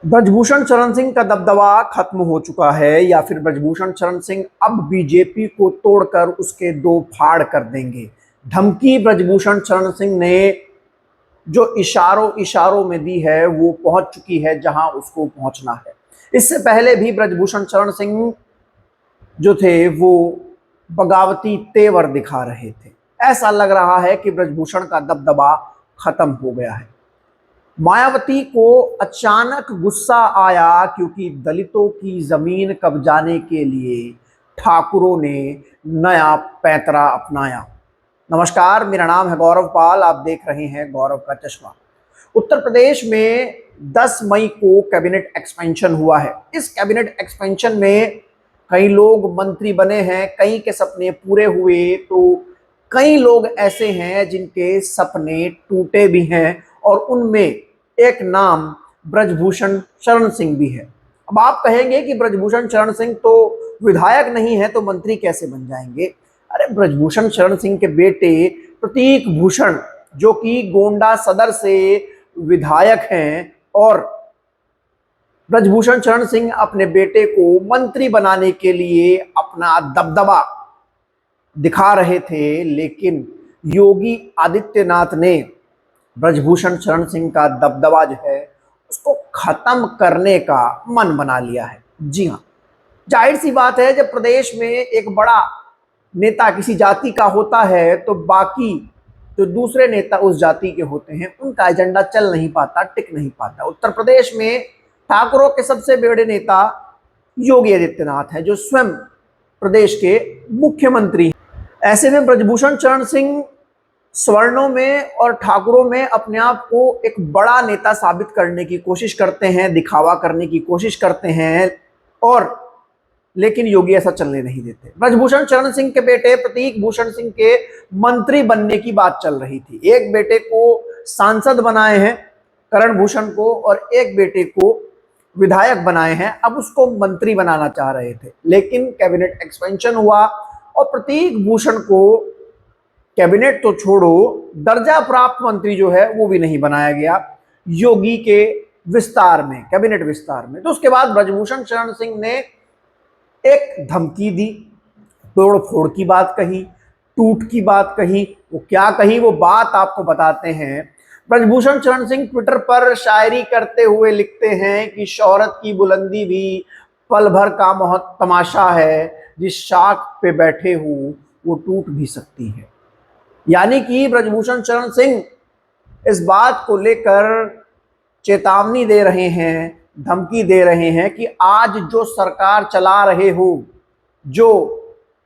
ब्रजभूषण शरण सिंह का दबदबा खत्म हो चुका है या फिर ब्रजभूषण शरण सिंह अब बीजेपी को तोड़कर उसके दो फाड़ कर देंगे। धमकी ब्रजभूषण शरण सिंह ने जो इशारों इशारों में दी है वो पहुंच चुकी है जहां उसको पहुंचना है। इससे पहले भी ब्रजभूषण शरण सिंह जो थे वो बगावती तेवर दिखा रहे थे। ऐसा लग रहा है कि ब्रजभूषण का दबदबा खत्म हो गया है। मायावती को अचानक गुस्सा आया क्योंकि दलितों की जमीन कब्जाने के लिए ठाकुरों ने नया पैंतरा अपनाया। नमस्कार, मेरा नाम है गौरव पाल, आप देख रहे हैं गौरव का चश्मा। उत्तर प्रदेश में 10 मई को कैबिनेट एक्सपेंशन हुआ है। इस कैबिनेट एक्सपेंशन में कई लोग मंत्री बने हैं, कई के सपने पूरे हुए तो कई लोग ऐसे हैं जिनके सपने टूटे भी हैं और उनमें एक नाम ब्रजभूषण शरण सिंह भी है। अब आप कहेंगे कि ब्रजभूषण शरण सिंह तो विधायक नहीं है तो मंत्री कैसे बन जाएंगे। अरे, ब्रजभूषण शरण सिंह के बेटे प्रतीक भूषण जो कि गोंडा सदर से विधायक हैं और ब्रजभूषण शरण सिंह अपने बेटे को मंत्री बनाने के लिए अपना दबदबा दिखा रहे थे, लेकिन योगी आदित्यनाथ ने ब्रजभूषण शरण सिंह का दबदबा जो है उसको खत्म करने का मन बना लिया है। जी हाँ, जाहिर सी बात है, जब प्रदेश में एक बड़ा नेता किसी जाति का होता है तो बाकी जो दूसरे नेता उस जाति के होते हैं उनका एजेंडा चल नहीं पाता, टिक नहीं पाता। उत्तर प्रदेश में ठाकुरों के सबसे बड़े नेता योगी आदित्यनाथ हैं जो स्वयं प्रदेश के मुख्यमंत्री हैं। ऐसे में ब्रजभूषण शरण सिंह स्वर्णों में और ठाकुरों में अपने आप को एक बड़ा नेता साबित करने की कोशिश करते हैं, दिखावा करने की कोशिश करते हैं, और लेकिन योगी ऐसा चलने नहीं देते। ब्रजभूषण शरण सिंह के बेटे प्रतीक भूषण सिंह के मंत्री बनने की बात चल रही थी। एक बेटे को सांसद बनाए हैं करण भूषण को और एक बेटे को विधायक बनाए हैं, अब उसको मंत्री बनाना चाह रहे थे। लेकिन कैबिनेट एक्सपेंशन हुआ और प्रतीक भूषण को कैबिनेट तो छोड़ो, दर्जा प्राप्त मंत्री जो है वो भी नहीं बनाया गया योगी के विस्तार में, कैबिनेट विस्तार में। तो उसके बाद ब्रजभूषण शरण सिंह ने एक धमकी दी, तोड़ फोड़ की बात कही, टूट की बात कही। वो क्या कही वो बात आपको बताते हैं। ब्रजभूषण शरण सिंह ट्विटर पर शायरी करते हुए लिखते हैं कि शोहरत की बुलंदी भी पल भर का तमाशा है, जिस शाख पे बैठे हूं वो टूट भी सकती है। यानी कि ब्रजभूषण शरण सिंह इस बात को लेकर चेतावनी दे रहे हैं, धमकी दे रहे हैं कि आज जो सरकार चला रहे हो, जो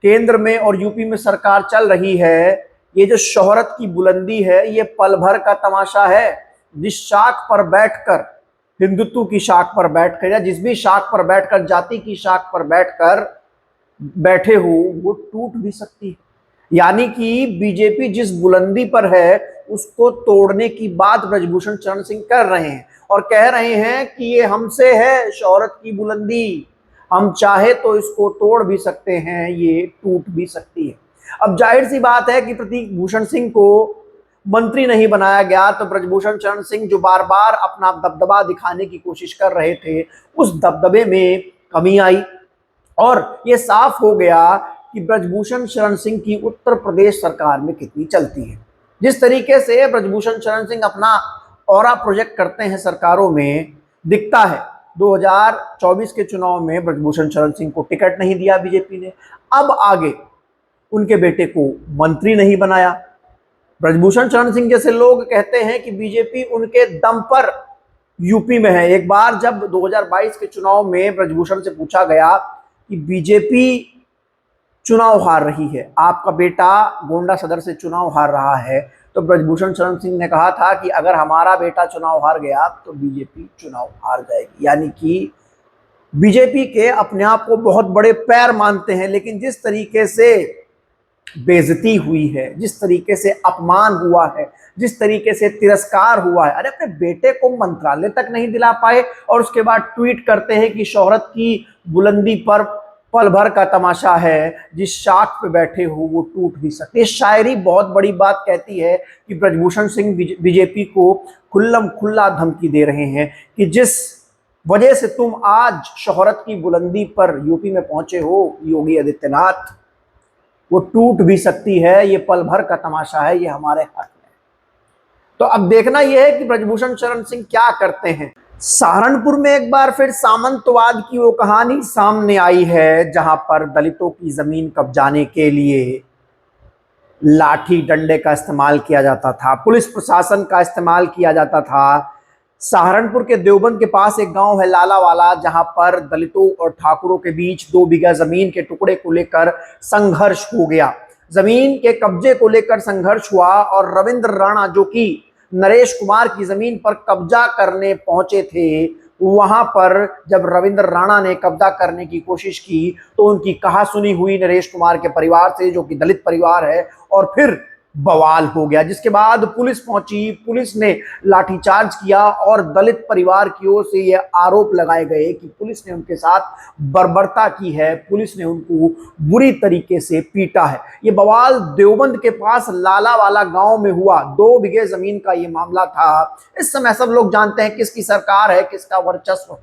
केंद्र में और यूपी में सरकार चल रही है, ये जो शोहरत की बुलंदी है ये पल भर का तमाशा है। जिस शाख पर बैठकर, हिंदुत्व की शाख पर बैठकर या जिस भी शाख पर बैठकर, जाति की शाख पर बैठकर बैठे हो वो टूट भी सकती है। यानी कि बीजेपी जिस बुलंदी पर है उसको तोड़ने की बात ब्रजभूषण शरण सिंह कर रहे हैं और कह रहे हैं कि ये हमसे है शोहरत की बुलंदी, हम चाहे तो इसको तोड़ भी सकते हैं, ये टूट भी सकती है। अब जाहिर सी बात है कि प्रतीक भूषण सिंह को मंत्री नहीं बनाया गया तो ब्रजभूषण शरण सिंह जो बार बार अपना दबदबा दिखाने की कोशिश कर रहे थे उस दबदबे में कमी आई और ये साफ हो गया कि ब्रजभूषण शरण सिंह की उत्तर प्रदेश सरकार में कितनी चलती है। जिस तरीके से ब्रजभूषण शरण सिंह अपना ऑरा प्रोजेक्ट करते हैं सरकारों में, दिखता है 2024 के चुनाव में ब्रजभूषण शरण सिंह को टिकट नहीं दिया बीजेपी ने, अब आगे उनके बेटे को मंत्री नहीं बनाया। ब्रजभूषण शरण सिंह जैसे लोग कहते हैं कि बीजेपी उनके दम पर यूपी में है। एक बार जब 2022 के चुनाव में ब्रजभूषण से पूछा गया कि बीजेपी चुनाव हार रही है, आपका बेटा गोंडा सदर से चुनाव हार रहा है, तो ब्रजभूषण शरण सिंह ने कहा था कि अगर हमारा बेटा चुनाव हार गया तो बीजेपी चुनाव हार जाएगी। यानी कि बीजेपी के अपने आप को बहुत बड़े पैर मानते हैं, लेकिन जिस तरीके से बेइज्जती हुई है, जिस तरीके से अपमान हुआ है, जिस तरीके से तिरस्कार हुआ है, अरे अपने बेटे को मंत्रालय तक नहीं दिला पाए और उसके बाद ट्वीट करते हैं कि शोहरत की बुलंदी पर पल भर का तमाशा है, जिस शाख पे बैठे हो वो टूट भी सकती है। शायरी बहुत बड़ी बात कहती है कि ब्रजभूषण सिंह बीजेपी को खुल्लम खुल्ला धमकी दे रहे हैं कि जिस वजह से तुम आज शोहरत की बुलंदी पर यूपी में पहुंचे हो योगी आदित्यनाथ। वो टूट भी सकती है, ये पल भर का तमाशा है, ये हमारे हाथ में। तो अब देखना यह है कि ब्रजभूषण शरण सिंह क्या करते हैं। सहारनपुर में एक बार फिर सामंतवाद की वो कहानी सामने आई है, जहां पर दलितों की जमीन कब्जाने के लिए लाठी डंडे का इस्तेमाल किया जाता था, पुलिस प्रशासन का इस्तेमाल किया जाता था। सहारनपुर के देवबंद के पास एक गांव है लालावाला, जहां पर दलितों और ठाकुरों के बीच 2 बीघा जमीन के टुकड़े को लेकर संघर्ष हो गया। जमीन के कब्जे को लेकर संघर्ष हुआ और रविंद्र राणा, जो कि नरेश कुमार की जमीन पर कब्जा करने पहुंचे थे, वहां पर जब रविंद्र राणा ने कब्जा करने की कोशिश की तो उनकी कहासुनी हुई नरेश कुमार के परिवार से, जो कि दलित परिवार है, और फिर बवाल हो गया। जिसके बाद पुलिस पहुंची, पुलिस ने लाठीचार्ज किया और दलित परिवार की ओर से यह आरोप लगाए गए कि पुलिस ने उनके साथ बर्बरता की है, पुलिस ने उनको बुरी तरीके से पीटा है। ये बवाल देवबंद के पास लालावाला गांव में हुआ। 2 बीघे जमीन का ये मामला था। इस समय सब लोग जानते हैं किसकी सरकार है, किसका वर्चस्व,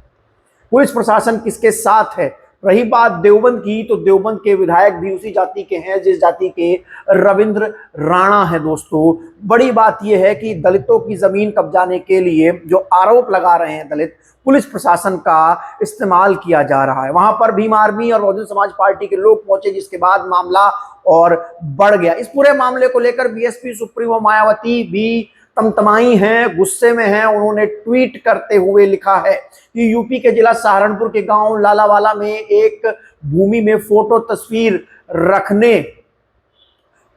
पुलिस प्रशासन किसके साथ है। रही बात देवबंद की, तो देवबंद के विधायक भी उसी जाति के हैं जिस जाति के रविंद्र राणा है। दोस्तों, बड़ी बात यह है कि दलितों की जमीन कब्जाने के लिए जो आरोप लगा रहे हैं दलित, पुलिस प्रशासन का इस्तेमाल किया जा रहा है। वहां पर भीम आर्मी और बहुजन समाज पार्टी के लोग पहुंचे, जिसके बाद मामला और बढ़ गया। इस पूरे मामले को लेकर बीएसपी सुप्रीमो मायावती भी तमतमाई हैं, गुस्से में हैं। उन्होंने ट्वीट करते हुए लिखा है कि यूपी के जिला सहारनपुर के गांव लालावाला में एक भूमि में फोटो तस्वीर रखने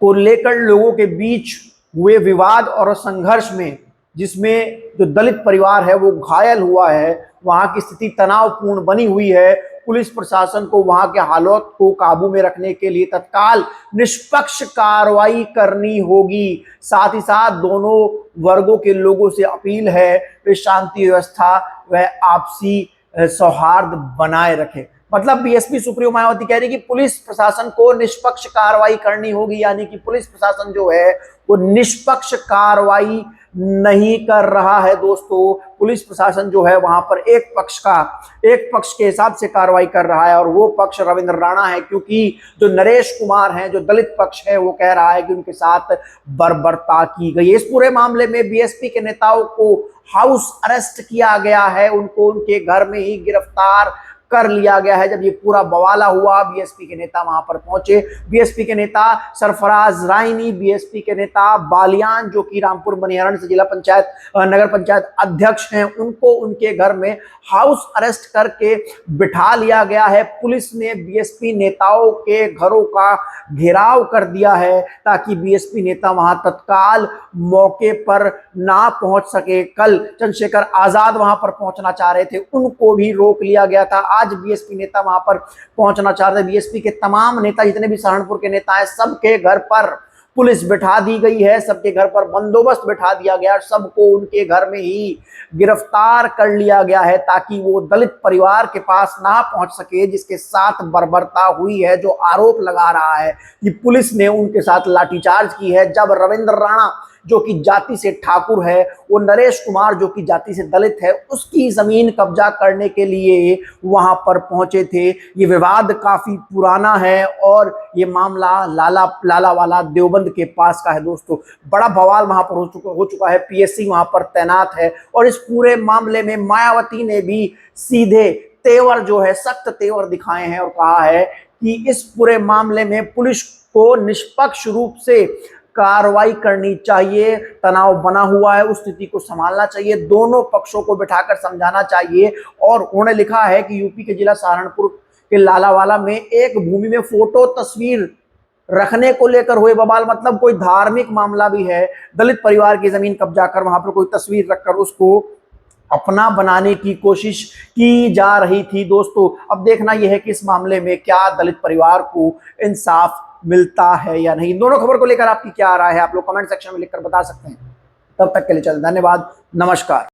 को लेकर लोगों के बीच हुए विवाद और संघर्ष में, जिसमें जो दलित परिवार है वो घायल हुआ है, वहां की स्थिति तनावपूर्ण बनी हुई है। पुलिस प्रशासन को वहां के हालात को काबू में रखने के लिए तत्काल निष्पक्ष कार्रवाई करनी होगी। साथ ही साथ दोनों वर्गों के लोगों से अपील है वे शांति व्यवस्था व आपसी सौहार्द बनाए रखें। मतलब बीएसपी सुप्रीमो मायावती कह रही कि पुलिस प्रशासन को निष्पक्ष कार्रवाई करनी होगी, यानी कि पुलिस प्रशासन जो है वो निष्पक्ष कार्रवाई नहीं कर रहा है। दोस्तों, पुलिस प्रशासन जो है वहां पर एक पक्ष के हिसाब से कार्रवाई कर रहा है और वो पक्ष रविंद्र राणा है, क्योंकि जो नरेश कुमार हैं, जो दलित पक्ष है, वो कह रहा है कि उनके साथ बर्बरता की गई। इस पूरे मामले में बीएसपी के नेताओं को हाउस अरेस्ट किया गया है, उनको उनके घर में ही गिरफ्तार कर लिया गया है। जब ये पूरा बवाला हुआ, बीएसपी के नेता वहां पर पहुंचे। बीएसपी के नेता सरफराज रायनी, बीएसपी के नेता बालियान, जो कि रामपुर मनिहारन से जिला पंचायत नगर पंचायत अध्यक्ष हैं, उनको उनके घर में हाउस अरेस्ट करके बिठा लिया गया है। पुलिस ने बीएसपी नेताओं के घरों का घेराव कर दिया है ताकि बीएसपी नेता वहां तत्काल मौके पर ना पहुंच सके। कल चंद्रशेखर आजाद वहां पर पहुंचना चाह रहे थे, उनको भी रोक लिया गया था। आज बीएसपी नेता वहां पर पहुंचना चाह रहे थे। बीएसपी के तमाम नेता, जितने भी सहारनपुर के नेता हैं, सबके घर पर पुलिस बिठा दी गई है, सबके घर पर बंदोबस्त बिठा दिया गया, सबको उनके घर में ही गिरफ्तार कर लिया गया है ताकि वो दलित परिवार के पास ना पहुंच सके जिसके साथ बर्बरता हुई है, जो आरोप लगा रहा है कि पुलिस ने उनके साथ लाठीचार्ज की है। जब रविंद्र राणा, जो कि जाति से ठाकुर है, वो नरेश कुमार, जो कि जाति से दलित है, उसकी जमीन कब्जा करने के लिए वहां पर पहुंचे थे। ये विवाद काफी पुराना है और ये मामला लालावाला देवबंद के पास का है। दोस्तों, बड़ा बवाल वहां पर हो चुका है। पीएससी वहां पर तैनात है और इस पूरे मामले में मायावती ने भी सीधे तेवर जो है, सख्त तेवर दिखाए हैं और कहा है कि इस पूरे मामले में पुलिस को निष्पक्ष रूप से कार्रवाई करनी चाहिए। तनाव बना हुआ है, उस स्थिति को संभालना चाहिए, दोनों पक्षों को बिठाकर समझाना चाहिए। और उन्होंने लिखा है कि यूपी के जिला सहारनपुर के लालावाला में एक भूमि में फोटो तस्वीर रखने को लेकर हुए बवाल, मतलब कोई धार्मिक मामला भी है। दलित परिवार की जमीन कब्जा कर वहां पर कोई तस्वीर रखकर उसको अपना बनाने की कोशिश की जा रही थी। दोस्तों, अब देखना यह है कि इस मामले में क्या दलित परिवार को इंसाफ मिलता है या नहीं। दोनों खबर को लेकर आपकी क्या राय है, आप लोग कमेंट सेक्शन में लिखकर बता सकते हैं। तब तक के लिए चल, धन्यवाद, नमस्कार।